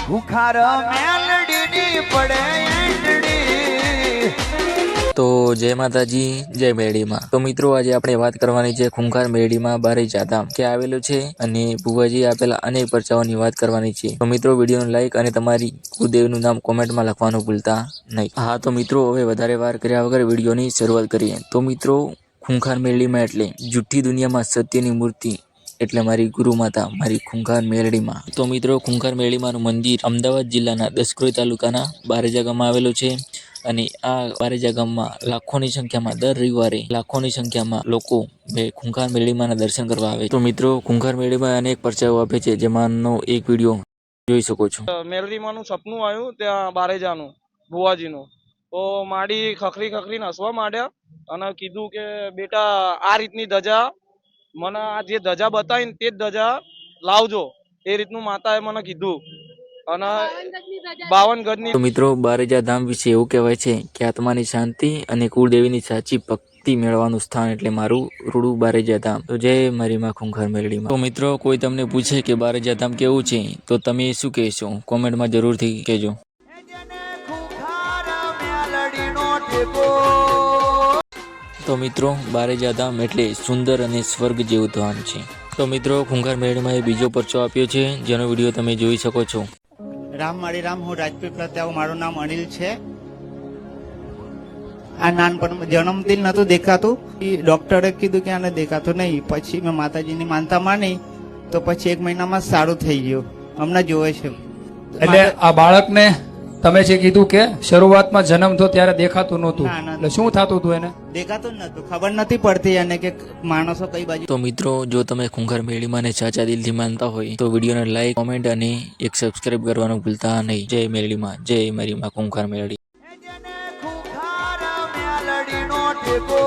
ભૂખાર મેલડીની પડે એંડડી। તો જય માતાજી, જય મેરડીમાં। તો મિત્રો આજે આપણે વાત કરવાની છે ખૂંખાર મેરડીમાં બારેજા ધામ ક્યાં આવેલું છે અને ભુવાજી આપેલા અનેક પરચાઓની વાત કરવાની છે। તો મિત્રો વિડીયોને લાઈક અને તમારી કુળદેવનું નામ કોમેન્ટમાં લખવાનું ભૂલતા નહીં। હા તો મિત્રો હવે વધારે વાર કર્યા વગર વિડીયોની શરૂઆત કરીએ। તો મિત્રો ખૂંખાર મેરડીમાં એટલે જુઠ્ઠી દુનિયામાં સત્યની મૂર્તિ એટલે મારી ગુરુ માતા મારી ખૂંખાર મેરડીમાં। તો મિત્રો ખૂંખાર મેરડીમાંનું મંદિર અમદાવાદ જિલ્લાના દસક્રોઈ તાલુકાના બારેજા ગામમાં આવેલું છે અને આ બારેજા ગામમાં લાખોની સંખ્યામાં દર રવિવારે લાખોની સંખ્યામાં લોકો ખૂંખાર મેરડીમાંના દર્શન કરવા આવે। તો મિત્રો ખૂંખાર મેરડીમાં અનેક પરચાઓ આપે છે જેમાંનો એક વિડીયો જોઈ શકો છો। મેરડીમાંનું સપનું આવ્યું ત્યાં બારેજાનું ભુવાજીનું, તો માડી ખખરી ખખરીને હસવા માંડ્યા અને કીધું કે બેટા આ રીતની ધજા મને આ જે ધજા બતાવીને તે જ ધજા લાવજો, એ રીતનું માતાએ મને કીધું અને 52 ગજની। તો મિત્રો બારેજા ધામ વિશે એવું કહેવાય છે કે આત્માની શાંતિ અને કુળદેવીની સાચી ભક્તિ મેળવવાનું સ્થાન એટલે મારું રૂડું બારેજા ધામ। તો જય મારી માં ખૂંખાર મેરડીમાં। તો મિત્રો કોઈ તમને પૂછે કે બારેજા ધામ કેવું છે તો તમે શું કહેશો? કોમેન્ટમાં જરૂરથી કહેજો। તો મિત્રો બારેજા ધામ એટલે સુંદર અને સ્વર્ગ જેવું ધામ છે। તો મિત્રો ખૂંખાર મેરડીમાં બીજો પરચો આપ્યો છે જેનો વિડીયો તમે જોઈ શકો છો। રામ માળી રામ, હું રાજપીપળા ત્યાં મારું નામ અનિલ છે। આ નાનપણ જન્મથી નતું દેખાતું, ડોક્ટરે કીધું કે આને દેખાતું નહીં, પછી મેં માતાજીની માનતા માની તો પછી 1 મહિનામાં સારું થઈ ગયું, હમણાં જોવે છે। એટલે આ બાળકને તમે જે કીધું કે શરૂઆતમાં જન્મ થયો ત્યારે દેખાતું નહોતું, ના, ના, એટલે શું થતું હતું એને? દેખાતું જ નતું, ખબર નથી પડતી એને કે માણસો કઈ બાજુ। તો મિત્રો જો તમે ખૂંખાર મેરડીમાંને સાચા દિલથી માનતા હોય તો વિડીયોને લાઈક, કોમેન્ટ અને એક સબસ્ક્રાઇબ કરવાનું ભૂલતા નહીં। જય મેરડીમાં, જય મારી માં ખૂંખાર મેરડી। ખૂંખાર મેલડીનો ટેકો